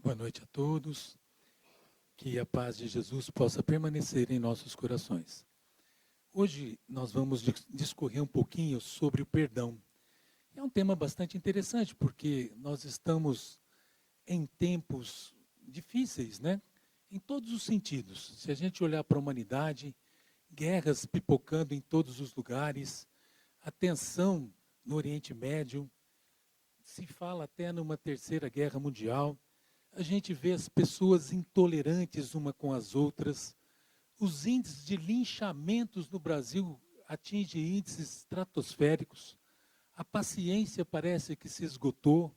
Boa noite a todos. Que a paz de Jesus possa permanecer em nossos corações. Hoje nós vamos discorrer um pouquinho sobre o perdão. É um tema bastante interessante porque nós estamos em tempos difíceis, né? Em todos os sentidos. Se a gente olhar para a humanidade, guerras pipocando em todos os lugares, a tensão no Oriente Médio, se fala até numa terceira guerra mundial. A gente vê as pessoas intolerantes uma com as outras. Os índices de linchamentos no Brasil atingem índices estratosféricos. A paciência parece que se esgotou.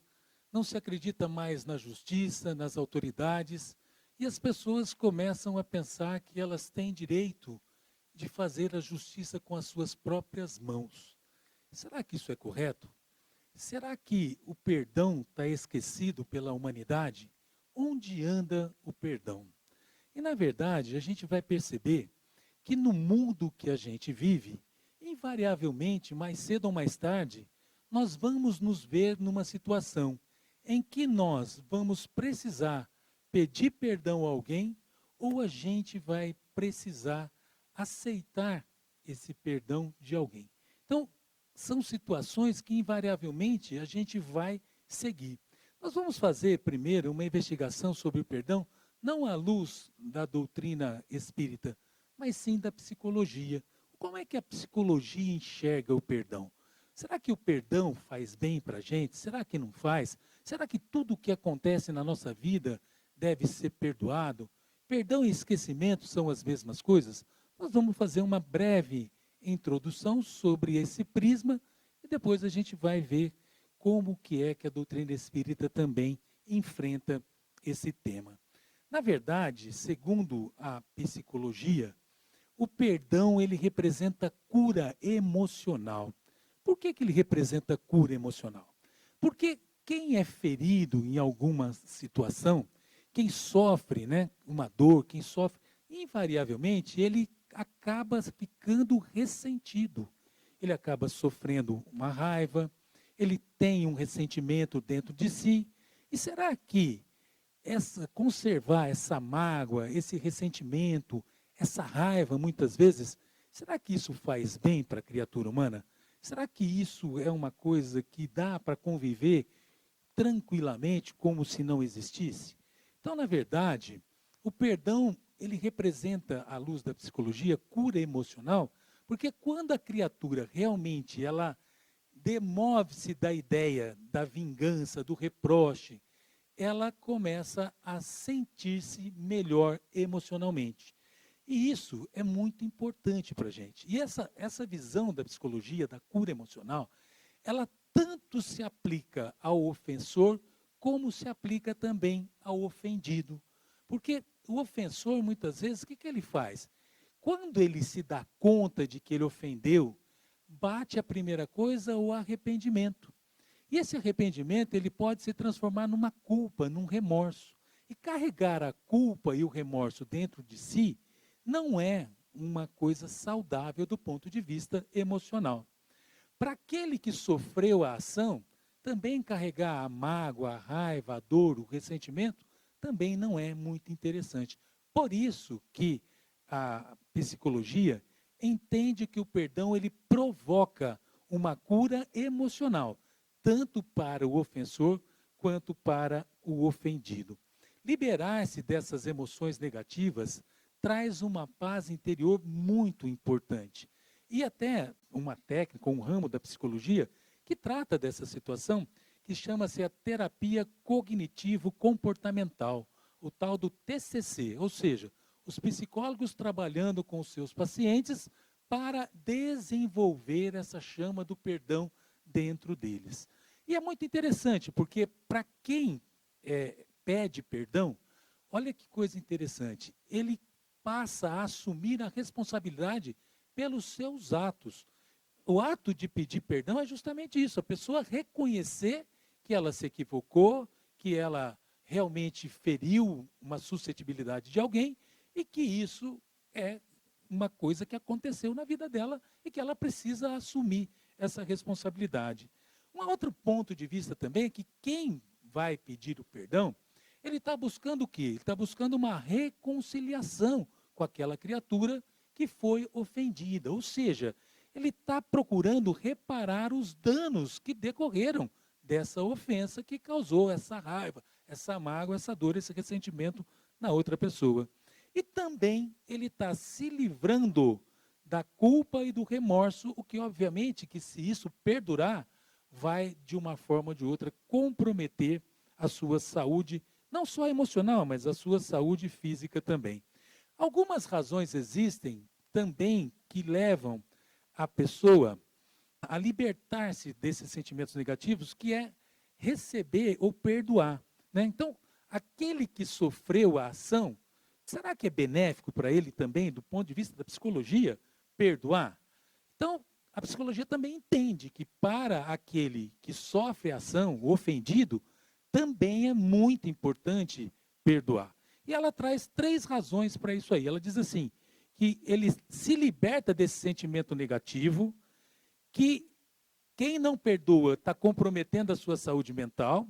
Não se acredita mais na justiça, nas autoridades. E as pessoas começam a pensar que elas têm direito de fazer a justiça com as suas próprias mãos. Será que isso é correto? Será que o perdão está esquecido pela humanidade? Onde anda o perdão? E, na verdade, a gente vai perceber que no mundo que a gente vive, invariavelmente, mais cedo ou mais tarde, nós vamos nos ver numa situação em que nós vamos precisar pedir perdão a alguém ou a gente vai precisar aceitar esse perdão de alguém. Então, são situações que invariavelmente a gente vai seguir. Nós vamos fazer primeiro uma investigação sobre o perdão, não à luz da doutrina espírita, mas sim da psicologia. Como é que a psicologia enxerga o perdão? Será que o perdão faz bem para a gente? Será que não faz? Será que tudo o que acontece na nossa vida deve ser perdoado? Perdão e esquecimento são as mesmas coisas? Nós vamos fazer uma breve introdução sobre esse prisma e depois a gente vai ver como que é que a doutrina espírita também enfrenta esse tema. Na verdade, segundo a psicologia, o perdão ele representa cura emocional. Por que ele representa cura emocional? Porque quem é ferido em alguma situação, quem sofre, né, uma dor, quem sofre, invariavelmente ele acaba ficando ressentido. Ele acaba sofrendo uma raiva, ele tem um ressentimento dentro de si. E será que conservar essa mágoa, esse ressentimento, essa raiva, muitas vezes, será que isso faz bem para a criatura humana? Será que isso é uma coisa que dá para conviver tranquilamente, como se não existisse? Então, na verdade, o perdão, ele representa, à luz da psicologia, cura emocional, porque quando a criatura realmente ela demove-se da ideia da vingança, do reproche, ela começa a sentir-se melhor emocionalmente. E isso é muito importante para a gente. E essa visão da psicologia, da cura emocional, ela tanto se aplica ao ofensor, como se aplica também ao ofendido. Porque o ofensor, muitas vezes, o que ele faz? Quando ele se dá conta de que ele ofendeu, bate a primeira coisa o arrependimento. E esse arrependimento ele pode se transformar numa culpa, num remorso. E carregar a culpa e o remorso dentro de si não é uma coisa saudável do ponto de vista emocional. Para aquele que sofreu a ação, também carregar a mágoa, a raiva, a dor, o ressentimento, também não é muito interessante. Por isso que a psicologia entende que o perdão ele provoca uma cura emocional, tanto para o ofensor quanto para o ofendido. Liberar-se dessas emoções negativas traz uma paz interior muito importante. E até uma técnica, um ramo da psicologia, que trata dessa situação, que chama-se a terapia cognitivo-comportamental, o tal do TCC, ou seja, os psicólogos trabalhando com os seus pacientes para desenvolver essa chama do perdão dentro deles. E é muito interessante, porque para quem pede perdão, olha que coisa interessante, ele passa a assumir a responsabilidade pelos seus atos. O ato de pedir perdão é justamente isso, a pessoa reconhecer que ela se equivocou, que ela realmente feriu uma suscetibilidade de alguém e que isso é uma coisa que aconteceu na vida dela e que ela precisa assumir essa responsabilidade. Um outro ponto de vista também é que quem vai pedir o perdão, Ele está buscando o quê? Ele está buscando uma reconciliação com aquela criatura que foi ofendida. Ou seja, ele está procurando reparar os danos que decorreram dessa ofensa que causou essa raiva, essa mágoa, essa dor, esse ressentimento na outra pessoa. E também ele está se livrando da culpa e do remorso, o que obviamente que se isso perdurar, vai de uma forma ou de outra comprometer a sua saúde, não só emocional, mas a sua saúde física também. Algumas razões existem também que levam a pessoa a libertar-se desses sentimentos negativos, que é receber ou perdoar, né? Então, aquele que sofreu a ação, será que é benéfico para ele também, do ponto de vista da psicologia, perdoar? Então, a psicologia também entende que para aquele que sofre a ação, o ofendido, também é muito importante perdoar. E ela traz 3 razões para isso aí. Ela diz assim, que ele se liberta desse sentimento negativo, que quem não perdoa está comprometendo a sua saúde mental,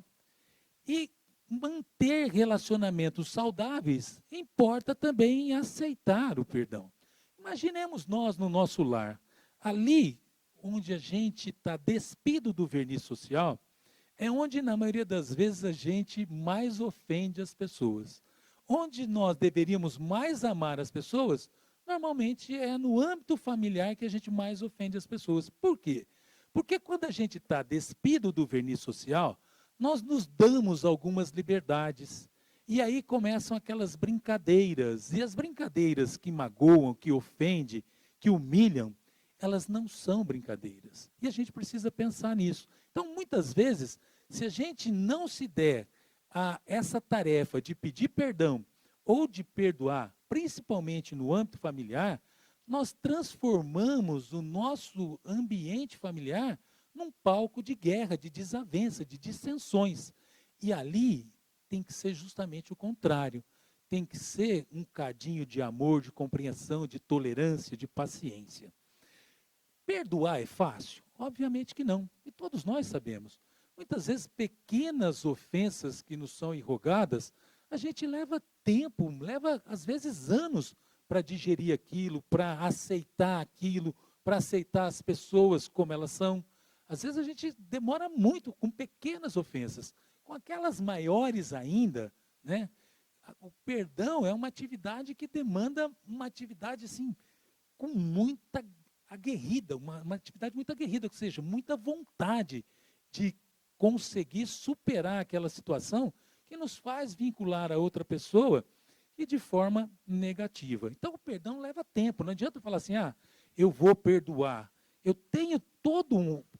e manter relacionamentos saudáveis importa também em aceitar o perdão. Imaginemos nós no nosso lar, ali onde a gente está despido do verniz social, é onde na maioria das vezes a gente mais ofende as pessoas. Onde nós deveríamos mais amar as pessoas, normalmente é no âmbito familiar que a gente mais ofende as pessoas. Por quê? Porque quando a gente está despido do verniz social, nós nos damos algumas liberdades. E aí começam aquelas brincadeiras. E as brincadeiras que magoam, que ofendem, que humilham, elas não são brincadeiras. E a gente precisa pensar nisso. Então, muitas vezes, se a gente não se der a essa tarefa de pedir perdão ou de perdoar, principalmente no âmbito familiar, nós transformamos o nosso ambiente familiar num palco de guerra, de desavença, de dissensões. E ali tem que ser justamente o contrário. Tem que ser um cadinho de amor, de compreensão, de tolerância, de paciência. Perdoar é fácil? Obviamente que não. E todos nós sabemos. Muitas vezes, pequenas ofensas que nos são irrogadas, a gente leva tempo, leva às vezes anos para digerir aquilo, para aceitar aquilo, para aceitar as pessoas como elas são. Às vezes a gente demora muito com pequenas ofensas. Com aquelas maiores ainda, né? O perdão é uma atividade que demanda uma atividade assim, com muita aguerrida, uma atividade muito aguerrida, ou seja, muita vontade de conseguir superar aquela situação que nos faz vincular a outra pessoa e de forma negativa. Então o perdão leva tempo, não adianta falar assim, eu vou perdoar. Eu tenho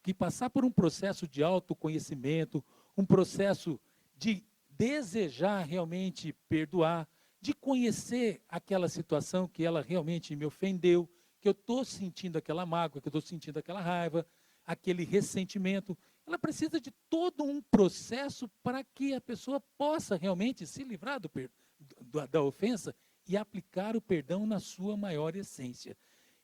que passar por um processo de autoconhecimento, um processo de desejar realmente perdoar, de conhecer aquela situação que ela realmente me ofendeu, que eu estou sentindo aquela mágoa, que eu estou sentindo aquela raiva, aquele ressentimento. Ela precisa de todo um processo para que a pessoa possa realmente se livrar da ofensa e aplicar o perdão na sua maior essência.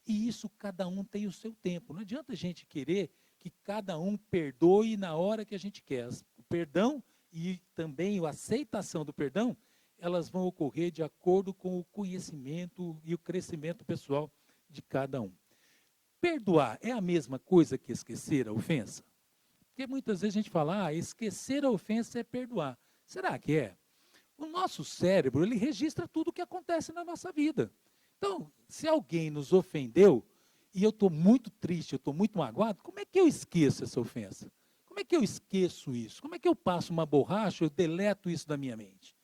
E isso cada um tem o seu tempo. Não adianta a gente querer que cada um perdoe na hora que a gente quer. O perdão e também a aceitação do perdão, elas vão ocorrer de acordo com o conhecimento e o crescimento pessoal de cada um. Perdoar é a mesma coisa que esquecer a ofensa? Porque muitas vezes a gente fala, esquecer a ofensa é perdoar. Será que é? O nosso cérebro, ele registra tudo o que acontece na nossa vida. Então, se alguém nos ofendeu, e eu estou muito triste, eu estou muito magoado, como é que eu esqueço essa ofensa? Como é que eu esqueço isso? Como é que eu passo uma borracha, eu deleto isso da minha mente?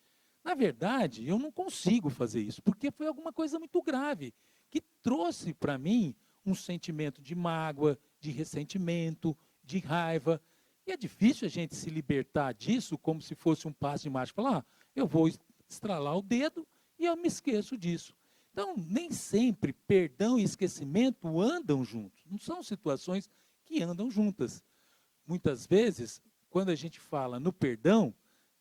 Na verdade, eu não consigo fazer isso, porque foi alguma coisa muito grave, que trouxe para mim um sentimento de mágoa, de ressentimento, de raiva. E é difícil a gente se libertar disso como se fosse um passe de mágica. Falar, eu vou estralar o dedo e eu me esqueço disso. Então, nem sempre perdão e esquecimento andam juntos. Não são situações que andam juntas. Muitas vezes, quando a gente fala no perdão,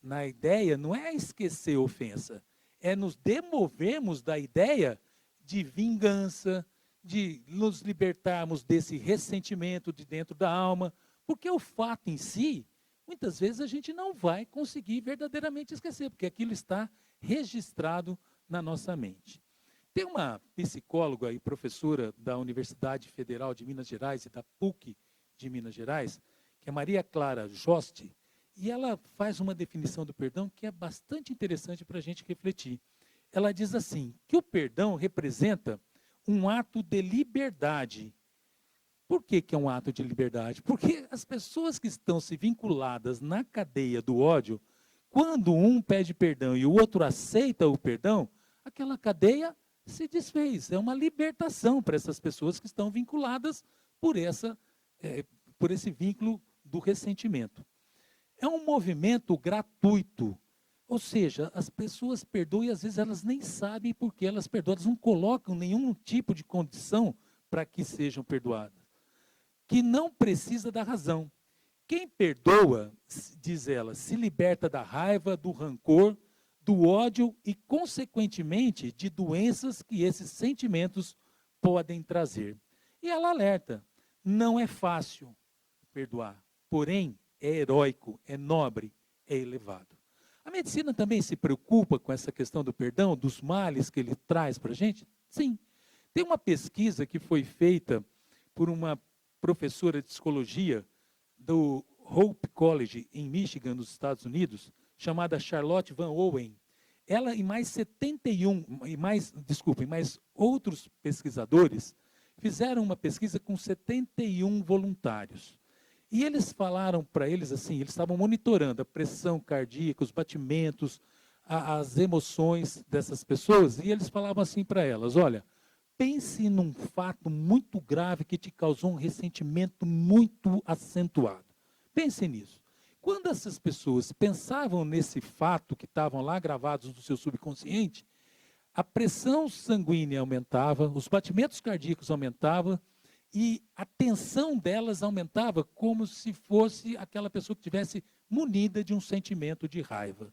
na ideia não é esquecer a ofensa, é nos demovermos da ideia de vingança, de nos libertarmos desse ressentimento de dentro da alma, porque o fato em si muitas vezes a gente não vai conseguir verdadeiramente esquecer, porque aquilo está registrado na nossa mente. Tem uma psicóloga e professora da Universidade Federal de Minas Gerais e da PUC de Minas Gerais, que é Maria Clara Joste, e ela faz uma definição do perdão que é bastante interessante para a gente refletir. Ela diz assim, que o perdão representa um ato de liberdade. Por que é um ato de liberdade? Porque as pessoas que estão se vinculadas na cadeia do ódio, quando um pede perdão e o outro aceita o perdão, aquela cadeia se desfez. É uma libertação para essas pessoas que estão vinculadas por esse vínculo do ressentimento. É um movimento gratuito. Ou seja, as pessoas perdoam e às vezes elas nem sabem por que elas perdoam. Elas não colocam nenhum tipo de condição para que sejam perdoadas. Que não precisa da razão. Quem perdoa, diz ela, se liberta da raiva, do rancor, do ódio e, consequentemente, de doenças que esses sentimentos podem trazer. E ela alerta, não é fácil perdoar, porém é heróico, é nobre, é elevado. A medicina também se preocupa com essa questão do perdão, dos males que ele traz para a gente? Sim. Tem uma pesquisa que foi feita por uma professora de psicologia do Hope College, em Michigan, nos Estados Unidos, chamada Charlotte Van Owen. Ela e mais mais outros pesquisadores fizeram uma pesquisa com 71 voluntários. E eles falaram para eles assim, eles estavam monitorando a pressão cardíaca, os batimentos, as emoções dessas pessoas, e eles falavam assim para elas, olha, pense num fato muito grave que te causou um ressentimento muito acentuado. Pense nisso. Quando essas pessoas pensavam nesse fato que estavam lá gravados no seu subconsciente, a pressão sanguínea aumentava, os batimentos cardíacos aumentavam e a tensão delas aumentava como se fosse aquela pessoa que tivesse munida de um sentimento de raiva.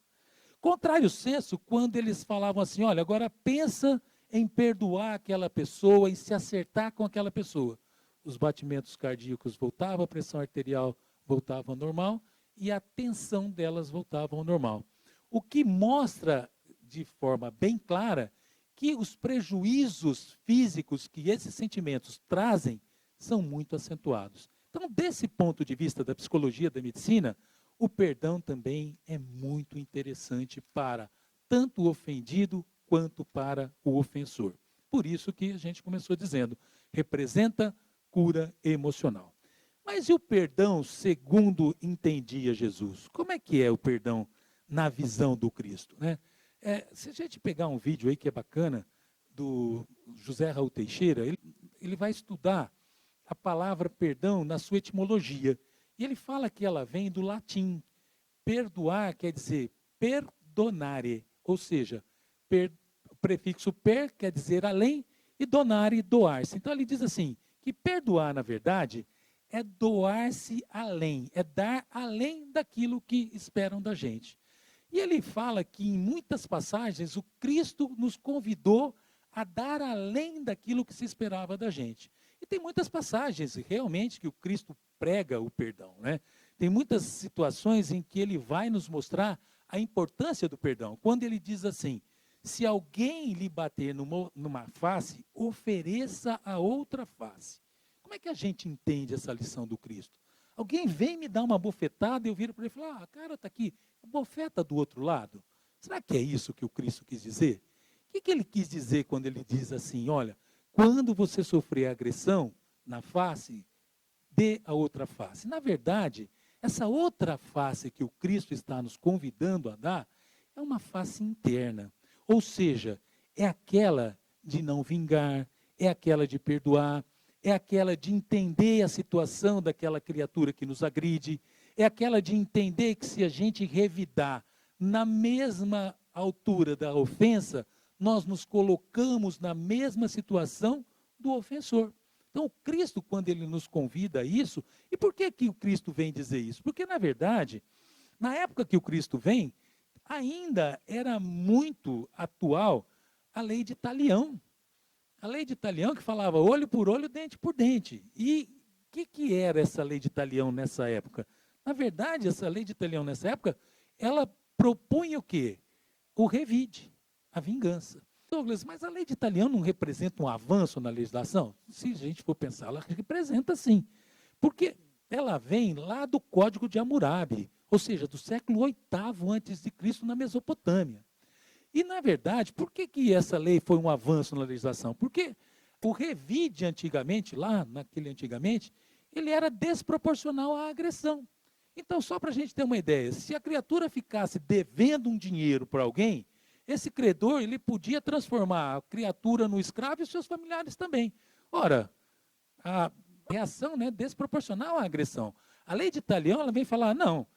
Contrário senso, quando eles falavam assim, olha, agora pensa em perdoar aquela pessoa, em se acertar com aquela pessoa. Os batimentos cardíacos voltavam, a pressão arterial voltava ao normal e a tensão delas voltava ao normal. O que mostra de forma bem clara que os prejuízos físicos que esses sentimentos trazem são muito acentuados. Então, desse ponto de vista da psicologia da medicina, o perdão também é muito interessante para tanto o ofendido quanto para o ofensor. Por isso que a gente começou dizendo, representa cura emocional. Mas e o perdão segundo entendia Jesus? Como é que é o perdão na visão do Cristo, né? Se a gente pegar um vídeo aí que é bacana, do José Raul Teixeira, ele vai estudar a palavra perdão na sua etimologia. E ele fala que ela vem do latim. Perdoar quer dizer perdonare, ou seja, o prefixo per quer dizer além e donare, doar-se. Então ele diz assim, que perdoar, na verdade, é doar-se além, é dar além daquilo que esperam da gente. E ele fala que em muitas passagens o Cristo nos convidou a dar além daquilo que se esperava da gente. E tem muitas passagens realmente que o Cristo prega o perdão, né? Tem muitas situações em que ele vai nos mostrar a importância do perdão. Quando ele diz assim, se alguém lhe bater numa face, ofereça a outra face. Como é que a gente entende essa lição do Cristo? Alguém vem me dar uma bofetada e eu viro para ele e falo, cara, está aqui, bofeta do outro lado. Será que é isso que o Cristo quis dizer? O que ele quis dizer quando ele diz assim, olha, quando você sofrer agressão na face, dê a outra face. Na verdade, essa outra face que o Cristo está nos convidando a dar, é uma face interna. Ou seja, é aquela de não vingar, é aquela de perdoar, é aquela de entender a situação daquela criatura que nos agride, é aquela de entender que se a gente revidar na mesma altura da ofensa, nós nos colocamos na mesma situação do ofensor. Então, o Cristo, quando ele nos convida a isso, e por que o Cristo vem dizer isso? Porque, na verdade, na época que o Cristo vem, ainda era muito atual a lei de Talião. A lei de Talião que falava olho por olho, dente por dente. E o que era essa lei de Talião nessa época? Na verdade, essa lei de Italião nessa época, ela propunha o quê? O revide, a vingança. Douglas, mas a lei de Italião não representa um avanço na legislação? Se a gente for pensar, ela representa sim. Porque ela vem lá do Código de Hammurabi, ou seja, do século VIII a.C., na Mesopotâmia. E, na verdade, por que essa lei foi um avanço na legislação? Porque o revide antigamente, ele era desproporcional à agressão. Então, só para a gente ter uma ideia, se a criatura ficasse devendo um dinheiro para alguém, esse credor ele podia transformar a criatura no escravo e os seus familiares também. Ora, a reação é desproporcional à agressão. A lei de Italião ela vem falar, não,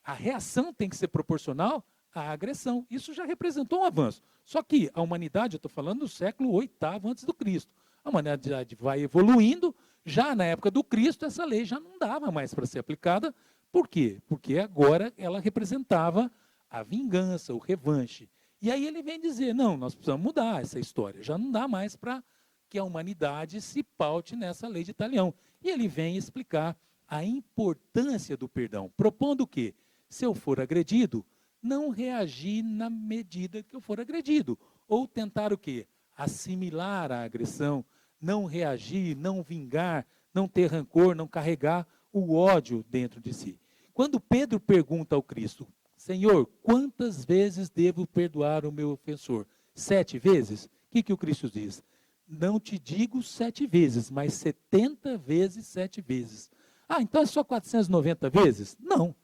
a reação tem que ser proporcional à agressão. Isso já representou um avanço. Só que a humanidade, eu estou falando do século VIII a.C., a humanidade vai evoluindo, já na época do Cristo, essa lei já não dava mais para ser aplicada. Por quê? Porque agora ela representava a vingança, o revanche. E aí ele vem dizer, não, nós precisamos mudar essa história, já não dá mais para que a humanidade se paute nessa lei de Italião. E ele vem explicar a importância do perdão, propondo que, se eu for agredido, não reagir na medida que eu for agredido, ou tentar o quê? Assimilar a agressão, não reagir, não vingar, não ter rancor, não carregar o ódio dentro de si. Quando Pedro pergunta ao Cristo, Senhor, quantas vezes devo perdoar o meu ofensor? 7 vezes? O que o Cristo diz? Não te digo 7 vezes, mas 70 vezes 7 vezes. Ah, então é só 490 vezes? Não.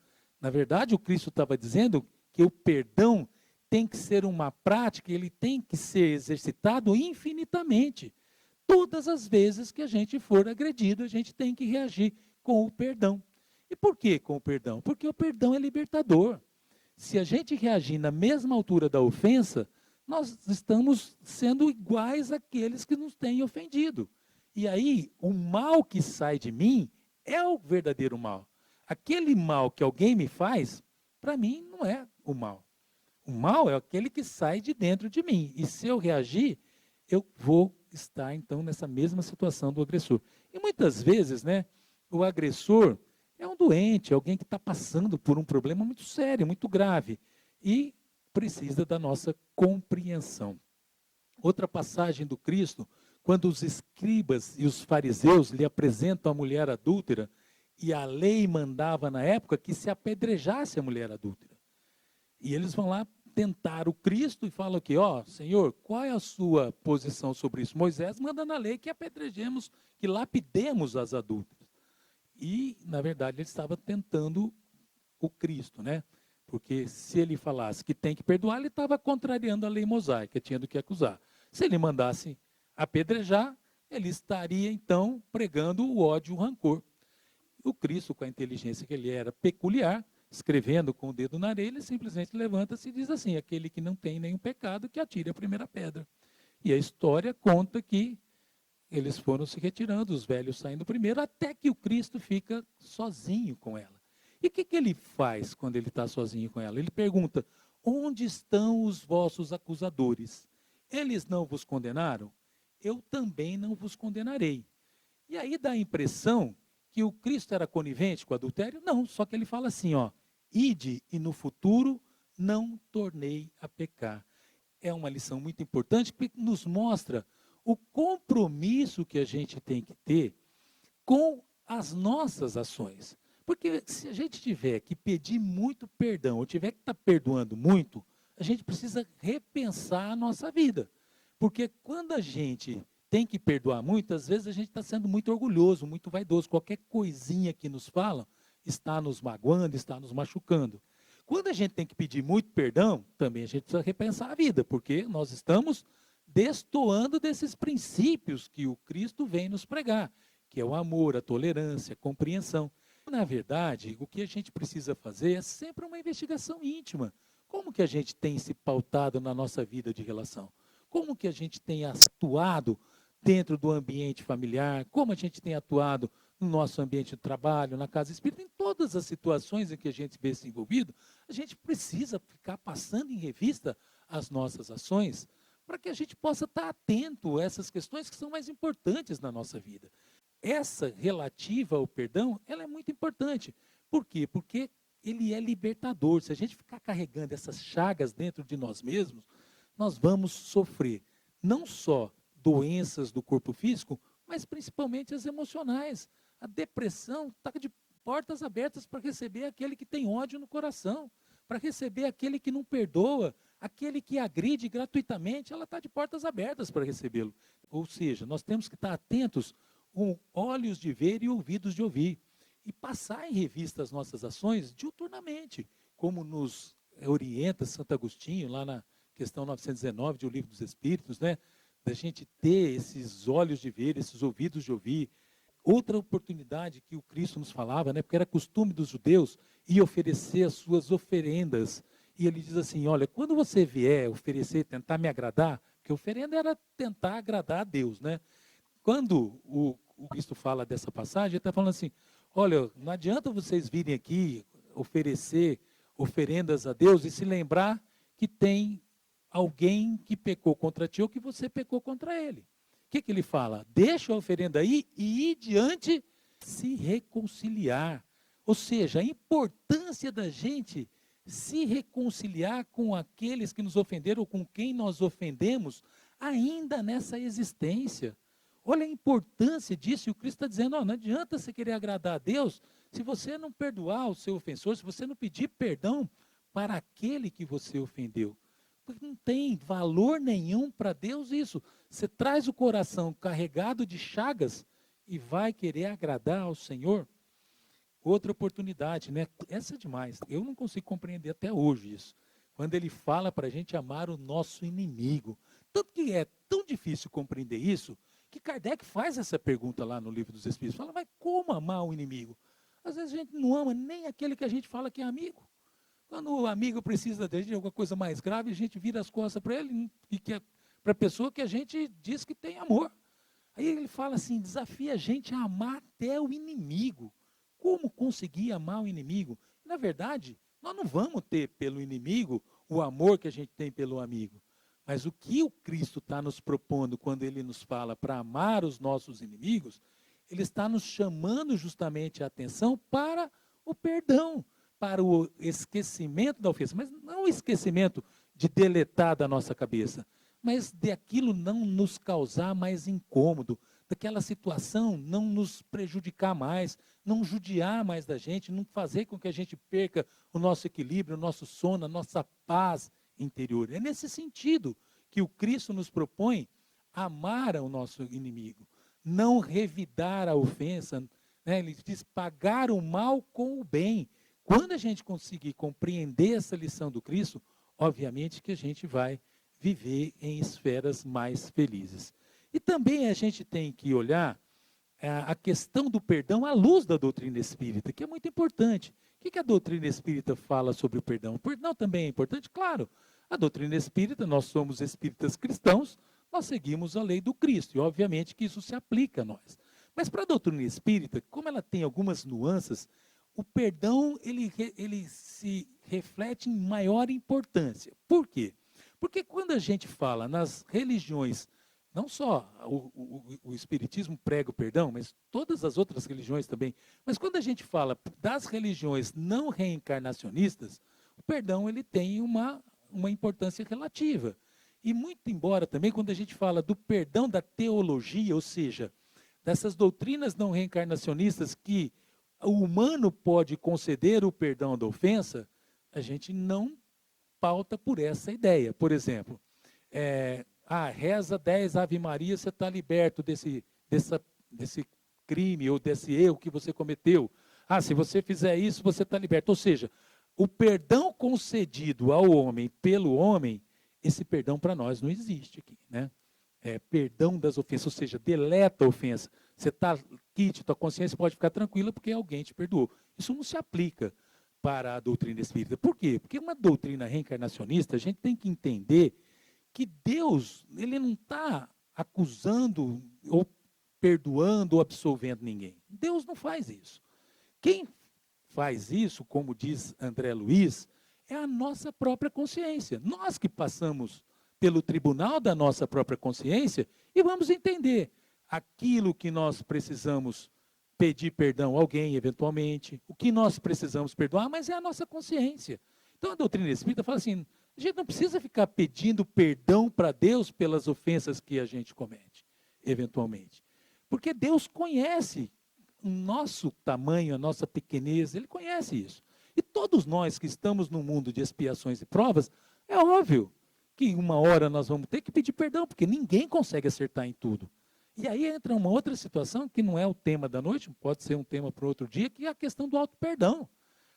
Na verdade, o Cristo estava dizendo que o perdão tem que ser uma prática, ele tem que ser exercitado infinitamente. Todas as vezes que a gente for agredido, a gente tem que reagir com o perdão. E por que com o perdão? Porque o perdão é libertador. Se a gente reagir na mesma altura da ofensa, nós estamos sendo iguais àqueles que nos têm ofendido. E aí, o mal que sai de mim é o verdadeiro mal. Aquele mal que alguém me faz, para mim, não é o mal. O mal é aquele que sai de dentro de mim. E se eu reagir, eu vou estar, então, nessa mesma situação do agressor. E muitas vezes, o agressor é um doente, alguém que está passando por um problema muito sério, muito grave. E precisa da nossa compreensão. Outra passagem do Cristo, quando os escribas e os fariseus lhe apresentam a mulher adúltera, e a lei mandava na época que se apedrejasse a mulher adúltera. E eles vão lá tentar o Cristo e falam aqui, Senhor, qual é a sua posição sobre isso? Moisés manda na lei que apedrejemos, que lapidemos as adúlteras. E, na verdade, ele estava tentando o Cristo, Porque se ele falasse que tem que perdoar, ele estava contrariando a lei mosaica, tinha do que acusar. Se ele mandasse apedrejar, ele estaria, então, pregando o ódio e o rancor. O Cristo, com a inteligência que ele era peculiar, escrevendo com o dedo na areia, ele simplesmente levanta-se e diz assim, aquele que não tem nenhum pecado, que atire a primeira pedra. E a história conta que eles foram se retirando, os velhos saindo primeiro, até que o Cristo fica sozinho com ela. E o que ele faz quando ele está sozinho com ela? Ele pergunta, onde estão os vossos acusadores? Eles não vos condenaram? Eu também não vos condenarei. E aí dá a impressão que o Cristo era conivente com o adultério? Não, só que ele fala assim, ide e no futuro não tornei a pecar. É uma lição muito importante que nos mostra o compromisso que a gente tem que ter com as nossas ações. Porque se a gente tiver que pedir muito perdão, ou tiver que estar perdoando muito, a gente precisa repensar a nossa vida. Porque quando a gente tem que perdoar muito, às vezes a gente está sendo muito orgulhoso, muito vaidoso. Qualquer coisinha que nos falam está nos magoando, está nos machucando. Quando a gente tem que pedir muito perdão, também a gente precisa repensar a vida, porque nós estamos destoando desses princípios que o Cristo vem nos pregar, que é o amor, a tolerância, a compreensão. Na verdade, o que a gente precisa fazer é sempre uma investigação íntima. Como que a gente tem se pautado na nossa vida de relação? Como que a gente tem atuado dentro do ambiente familiar? Como a gente tem atuado no nosso ambiente de trabalho, na casa espírita? Em todas as situações em que a gente vê se envolvido, a gente precisa ficar passando em revista as nossas ações para que a gente possa estar atento a essas questões que são mais importantes na nossa vida. Essa relativa ao perdão, ela é muito importante, Por quê? Porque ele é libertador. Se a gente ficar carregando essas chagas dentro de nós mesmos, nós vamos sofrer não só doenças do corpo físico, mas principalmente as emocionais. A depressão está de portas abertas para receber aquele que tem ódio no coração, para receber aquele que não perdoa, aquele que agride gratuitamente, ela está de portas abertas para recebê-lo. Ou seja, nós temos que estar atentos com olhos de ver e ouvidos de ouvir, e passar em revista as nossas ações diuturnamente, como nos orienta Santo Agostinho, lá na questão 919 de O Livro dos Espíritos, né? Da gente ter esses olhos de ver, esses ouvidos de ouvir. Outra oportunidade que o Cristo nos falava, né? Porque era costume dos judeus ir oferecer as suas oferendas. E ele diz assim, olha, quando você vier oferecer, tentar me agradar, porque a oferenda era tentar agradar a Deus, né? Quando o Cristo fala dessa passagem, ele está falando assim, olha, não adianta vocês virem aqui oferecer oferendas a Deus e se lembrar que tem alguém que pecou contra ti ou que você pecou contra ele. O que ele fala? Deixa a oferenda aí e ir diante se reconciliar. Ou seja, a importância da gente se reconciliar com aqueles que nos ofenderam ou com quem nós ofendemos ainda nessa existência. Olha a importância disso, e o Cristo está dizendo, não adianta você querer agradar a Deus se você não perdoar o seu ofensor, se você não pedir perdão para aquele que você ofendeu. Porque não tem valor nenhum para Deus isso. Você traz o coração carregado de chagas e vai querer agradar ao Senhor. Outra oportunidade, né? Essa é demais. Eu não consigo compreender até hoje isso. Quando ele fala para a gente amar o nosso inimigo. Tanto que é tão difícil compreender isso, que Kardec faz essa pergunta lá no Livro dos Espíritos. Fala, mas como amar o inimigo? Às vezes a gente não ama nem aquele que a gente fala que é amigo. Quando o amigo precisa de alguma coisa mais grave, a gente vira as costas para ele e que para a pessoa que a gente diz que tem amor. Aí ele fala assim, desafia a gente a amar até o inimigo. Como conseguir amar o inimigo? Na verdade, nós não vamos ter pelo inimigo o amor que a gente tem pelo amigo. Mas o que o Cristo está nos propondo quando ele nos fala para amar os nossos inimigos, ele está nos chamando justamente a atenção para o perdão, para o esquecimento da ofensa. Mas não o esquecimento de deletar da nossa cabeça, mas de aquilo não nos causar mais incômodo, daquela situação não nos prejudicar mais, não judiar mais da gente, não fazer com que a gente perca o nosso equilíbrio, o nosso sono, a nossa paz interior. É nesse sentido que o Cristo nos propõe amar ao nosso inimigo, não revidar a ofensa, né? Ele diz pagar o mal com o bem. Quando a gente conseguir compreender essa lição do Cristo, obviamente que a gente vai viver em esferas mais felizes. E também a gente tem que olhar a questão do perdão à luz da doutrina espírita, que é muito importante. O que a doutrina espírita fala sobre o perdão? O perdão também é importante? Claro. A doutrina espírita, nós somos espíritas cristãos, nós seguimos a lei do Cristo, e obviamente que isso se aplica a nós. Mas para a doutrina espírita, como ela tem algumas nuances, o perdão ele se reflete em maior importância. Por quê? Porque quando a gente fala nas religiões, não só o Espiritismo prega o perdão, mas todas as outras religiões também, mas quando a gente fala das religiões não reencarnacionistas, o perdão ele tem uma importância relativa. E muito embora também, quando a gente fala do perdão da teologia, ou seja, dessas doutrinas não reencarnacionistas que o humano pode conceder o perdão da ofensa, a gente não pauta por essa ideia. Por exemplo, reza 10 Ave Maria, você está liberto desse crime ou desse erro que você cometeu. Se você fizer isso, você está liberto. Ou seja, o perdão concedido ao homem pelo homem, esse perdão para nós não existe aqui, né? Perdão das ofensas, ou seja, deleta a ofensa. Você está quite, tua consciência pode ficar tranquila porque alguém te perdoou. Isso não se aplica para a doutrina espírita. Por quê? Porque uma doutrina reencarnacionista, a gente tem que entender que Deus, ele não está acusando ou perdoando ou absolvendo ninguém. Deus não faz isso. Quem faz isso, como diz André Luiz, é a nossa própria consciência. Nós que passamos pelo tribunal da nossa própria consciência e vamos entender aquilo que nós precisamos pedir perdão a alguém, eventualmente. O que nós precisamos perdoar, mas é a nossa consciência. Então a doutrina espírita fala assim, a gente não precisa ficar pedindo perdão para Deus pelas ofensas que a gente comete, eventualmente. Porque Deus conhece o nosso tamanho, a nossa pequenez, Ele conhece isso. E todos nós que estamos no mundo de expiações e provas, é óbvio que uma hora nós vamos ter que pedir perdão, porque ninguém consegue acertar em tudo. E aí entra uma outra situação, que não é o tema da noite, pode ser um tema para outro dia, que é a questão do auto-perdão.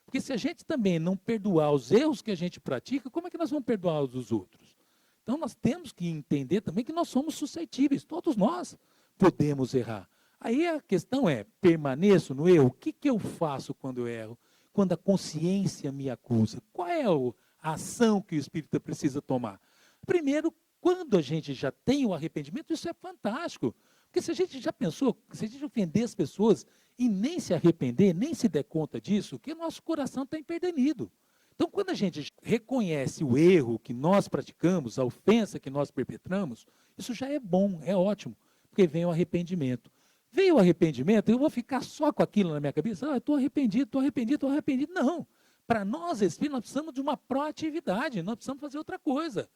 Porque se a gente também não perdoar os erros que a gente pratica, como é que nós vamos perdoar os dos outros? Então nós temos que entender também que nós somos suscetíveis, todos nós podemos errar. Aí a questão é, permaneço no erro? O que eu faço quando eu erro? Quando a consciência me acusa? Qual é a ação que o espírita precisa tomar? Primeiro, quando a gente já tem o arrependimento, isso é fantástico. Porque se a gente já pensou, se a gente ofender as pessoas e nem se arrepender, nem se der conta disso, que o nosso coração está empedernido. Então, quando a gente reconhece o erro que nós praticamos, a ofensa que nós perpetramos, isso já é bom, é ótimo, porque vem o arrependimento. Veio o arrependimento, eu vou ficar só com aquilo na minha cabeça, eu estou arrependido, estou arrependido, estou arrependido. Não, para nós, espírito, nós precisamos de uma proatividade, nós precisamos fazer outra coisa.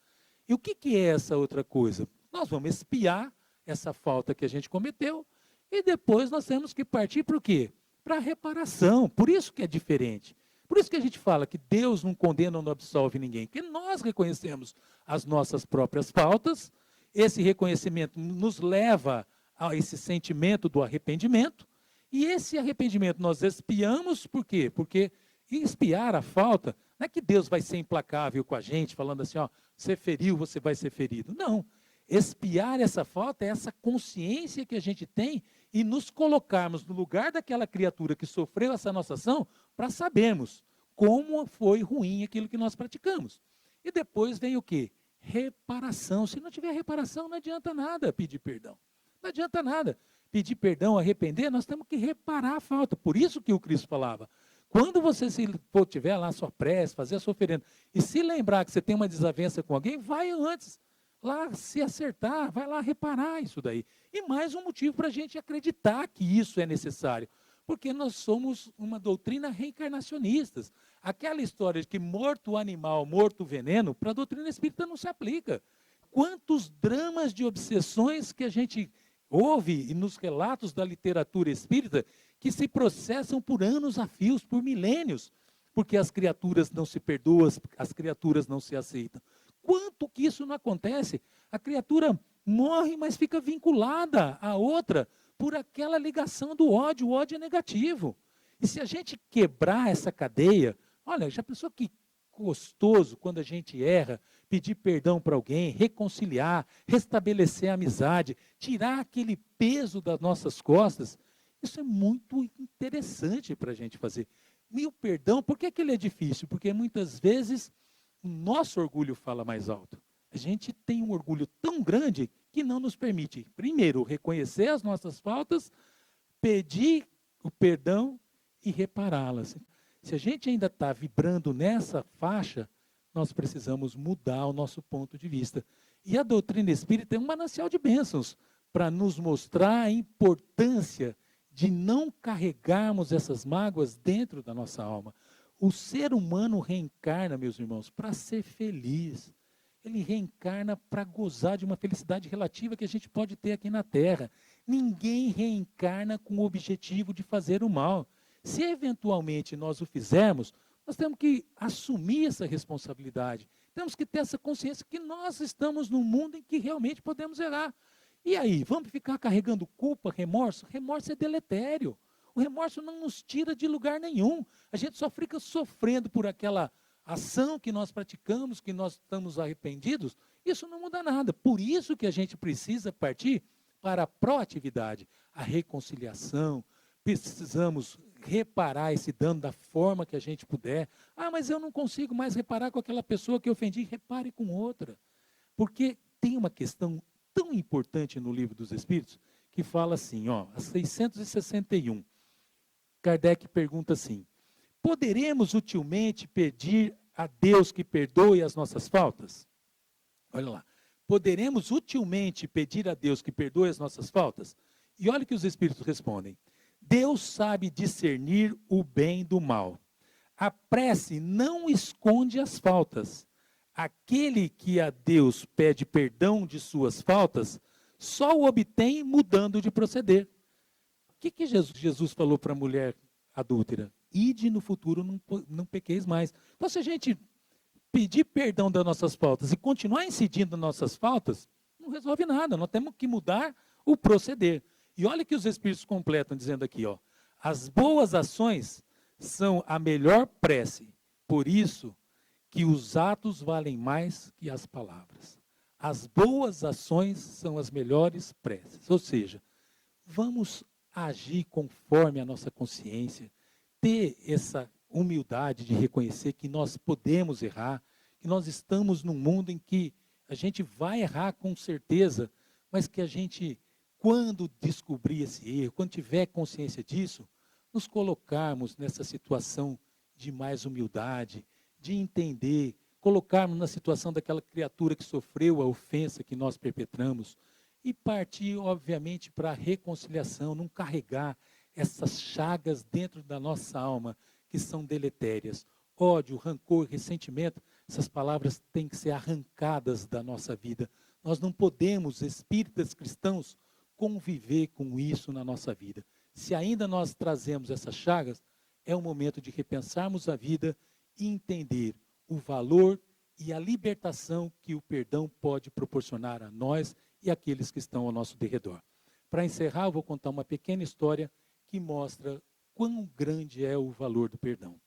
E o que é essa outra coisa? Nós vamos expiar essa falta que a gente cometeu e depois nós temos que partir para o quê? Para a reparação. Por isso que é diferente. Por isso que a gente fala que Deus não condena ou não absolve ninguém. Porque nós reconhecemos as nossas próprias faltas, esse reconhecimento nos leva a esse sentimento do arrependimento, e esse arrependimento nós expiamos, por quê? Porque expiar a falta, não é que Deus vai ser implacável com a gente, falando assim, ó, você feriu, você vai ser ferido. Não. Expiar essa falta é essa consciência que a gente tem e nos colocarmos no lugar daquela criatura que sofreu essa nossa ação para sabermos como foi ruim aquilo que nós praticamos. E depois vem o quê? Reparação. Se não tiver reparação, não adianta nada pedir perdão. Não adianta nada. Pedir perdão, arrepender, nós temos que reparar a falta. Por isso que o Cristo falava. Quando você tiver lá a sua prece, fazer a sua oferenda, e se lembrar que você tem uma desavença com alguém, vai antes lá se acertar, vai lá reparar isso daí. E mais um motivo para a gente acreditar que isso é necessário. Porque nós somos uma doutrina reencarnacionistas. Aquela história de que morto animal, morto veneno, para a doutrina espírita não se aplica. Quantos dramas de obsessões que a gente ouve e nos relatos da literatura espírita que se processam por anos a fios, por milênios, porque as criaturas não se perdoam, as criaturas não se aceitam. Quanto que isso não acontece? A criatura morre, mas fica vinculada à outra por aquela ligação do ódio. O ódio é negativo. E se a gente quebrar essa cadeia, olha, já pensou que gostoso quando a gente erra, pedir perdão para alguém, reconciliar, restabelecer a amizade, tirar aquele peso das nossas costas? Isso é muito interessante para a gente fazer. E o perdão, por que ele é difícil? Porque muitas vezes o nosso orgulho fala mais alto. A gente tem um orgulho tão grande que não nos permite, primeiro, reconhecer as nossas faltas, pedir o perdão e repará-las. Se a gente ainda está vibrando nessa faixa, nós precisamos mudar o nosso ponto de vista. E a doutrina espírita é um manancial de bênçãos para nos mostrar a importância de não carregarmos essas mágoas dentro da nossa alma. O ser humano reencarna, meus irmãos, para ser feliz. Ele reencarna para gozar de uma felicidade relativa que a gente pode ter aqui na Terra. Ninguém reencarna com o objetivo de fazer o mal. Se eventualmente nós o fizermos, nós temos que assumir essa responsabilidade. Temos que ter essa consciência que nós estamos num mundo em que realmente podemos errar. E aí, vamos ficar carregando culpa, remorso? Remorso é deletério. O remorso não nos tira de lugar nenhum. A gente só fica sofrendo por aquela ação que nós praticamos, que nós estamos arrependidos. Isso não muda nada. Por isso que a gente precisa partir para a proatividade, a reconciliação. Precisamos reparar esse dano da forma que a gente puder. Ah, mas eu não consigo mais reparar com aquela pessoa que eu ofendi. Repare com outra. Porque tem uma questão tão importante no Livro dos Espíritos, que fala assim, ó, a 661, Kardec pergunta assim, poderemos utilmente pedir a Deus que perdoe as nossas faltas? Olha lá, poderemos utilmente pedir a Deus que perdoe as nossas faltas? E olha que os Espíritos respondem, Deus sabe discernir o bem do mal. A prece não esconde as faltas. Aquele que a Deus pede perdão de suas faltas, só o obtém mudando de proceder. O que Jesus falou para a mulher adúltera? Ide no futuro, não pequeis mais. Então, se a gente pedir perdão das nossas faltas e continuar incidindo nas nossas faltas, não resolve nada. Nós temos que mudar o proceder. E olha que os Espíritos completam dizendo aqui, ó, as boas ações são a melhor prece. Por isso que os atos valem mais que as palavras. As boas ações são as melhores preces. Ou seja, vamos agir conforme a nossa consciência, ter essa humildade de reconhecer que nós podemos errar, que nós estamos num mundo em que a gente vai errar com certeza, mas que a gente, quando descobrir esse erro, quando tiver consciência disso, nos colocarmos nessa situação de mais humildade, de entender, colocarmos na situação daquela criatura que sofreu a ofensa que nós perpetramos e partir, obviamente, para a reconciliação, não carregar essas chagas dentro da nossa alma que são deletérias. Ódio, rancor, ressentimento, essas palavras têm que ser arrancadas da nossa vida. Nós não podemos, espíritas cristãos, conviver com isso na nossa vida. Se ainda nós trazemos essas chagas, é o momento de repensarmos a vida e entender o valor e a libertação que o perdão pode proporcionar a nós e àqueles que estão ao nosso derredor. Para encerrar, eu vou contar uma pequena história que mostra quão grande é o valor do perdão.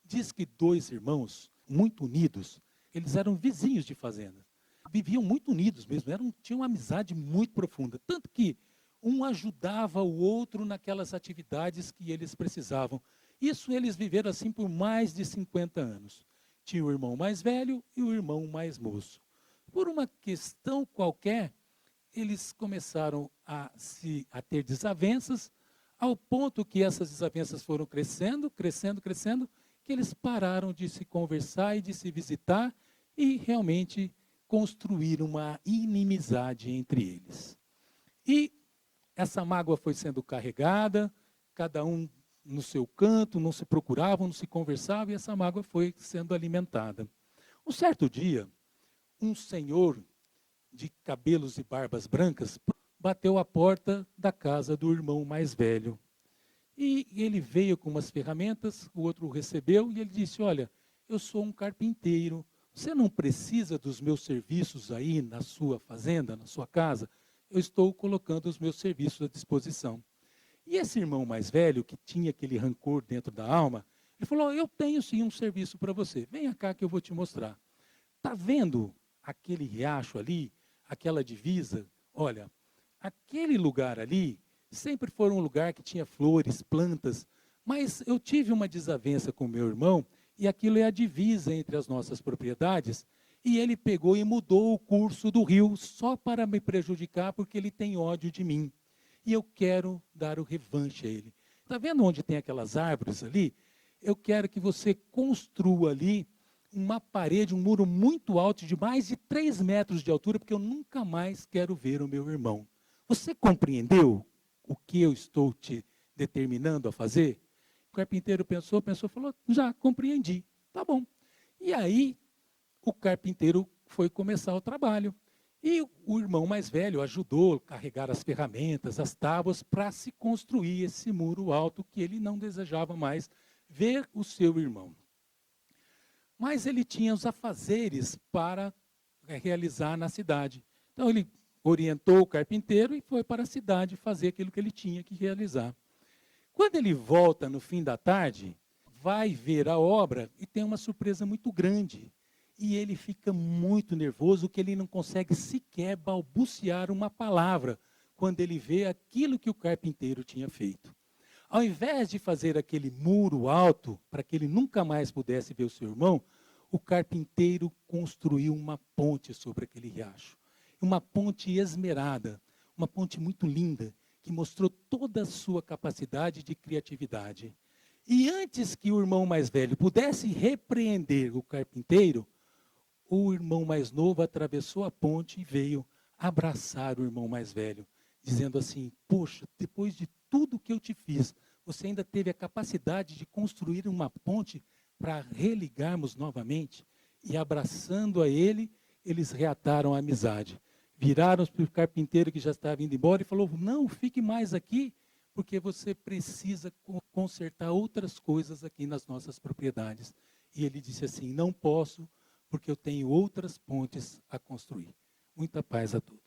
Diz que dois irmãos, muito unidos, eles eram vizinhos de fazenda. Viviam muito unidos mesmo, tinham uma amizade muito profunda. Tanto que um ajudava o outro naquelas atividades que eles precisavam. Isso eles viveram assim por mais de 50 anos. Tinha o irmão mais velho e o irmão mais moço. Por uma questão qualquer, eles começaram a ter desavenças, ao ponto que essas desavenças foram crescendo, que eles pararam de se conversar e de se visitar e realmente construíram uma inimizade entre eles. E essa mágoa foi sendo carregada, cada um no seu canto, não se procuravam, não se conversavam, e essa mágoa foi sendo alimentada. Um certo dia, um senhor de cabelos e barbas brancas bateu à porta da casa do irmão mais velho. E ele veio com umas ferramentas, o outro o recebeu e ele disse, olha, eu sou um carpinteiro, você não precisa dos meus serviços aí na sua fazenda, na sua casa? Eu estou colocando os meus serviços à disposição. E esse irmão mais velho, que tinha aquele rancor dentro da alma, ele falou, eu tenho sim um serviço para você, venha cá que eu vou te mostrar. Está vendo aquele riacho ali, aquela divisa? Olha, aquele lugar ali sempre foi um lugar que tinha flores, plantas, mas eu tive uma desavença com meu irmão e aquilo é a divisa entre as nossas propriedades e ele pegou e mudou o curso do rio só para me prejudicar porque ele tem ódio de mim. E eu quero dar o revanche a ele. Está vendo onde tem aquelas árvores ali? Eu quero que você construa ali uma parede, um muro muito alto, de mais de 3 metros de altura, porque eu nunca mais quero ver o meu irmão. Você compreendeu o que eu estou te determinando a fazer? O carpinteiro pensou, falou, já compreendi, tá bom. E aí, o carpinteiro foi começar o trabalho. E o irmão mais velho ajudou a carregar as ferramentas, as tábuas, para se construir esse muro alto que ele não desejava mais ver o seu irmão. Mas ele tinha os afazeres para realizar na cidade. Então ele orientou o carpinteiro e foi para a cidade fazer aquilo que ele tinha que realizar. Quando ele volta no fim da tarde, vai ver a obra e tem uma surpresa muito grande. E ele fica muito nervoso, que ele não consegue sequer balbuciar uma palavra quando ele vê aquilo que o carpinteiro tinha feito. Ao invés de fazer aquele muro alto, para que ele nunca mais pudesse ver o seu irmão, o carpinteiro construiu uma ponte sobre aquele riacho. Uma ponte esmerada, uma ponte muito linda, que mostrou toda a sua capacidade de criatividade. E antes que o irmão mais velho pudesse repreender o carpinteiro, o irmão mais novo atravessou a ponte e veio abraçar o irmão mais velho, dizendo assim, poxa, depois de tudo que eu te fiz, você ainda teve a capacidade de construir uma ponte para religarmos novamente? E abraçando a ele, eles reataram a amizade. Viraram para o carpinteiro que já estava indo embora e falou, não, fique mais aqui, porque você precisa consertar outras coisas aqui nas nossas propriedades. E ele disse assim, não posso, porque eu tenho outras pontes a construir. Muita paz a todos.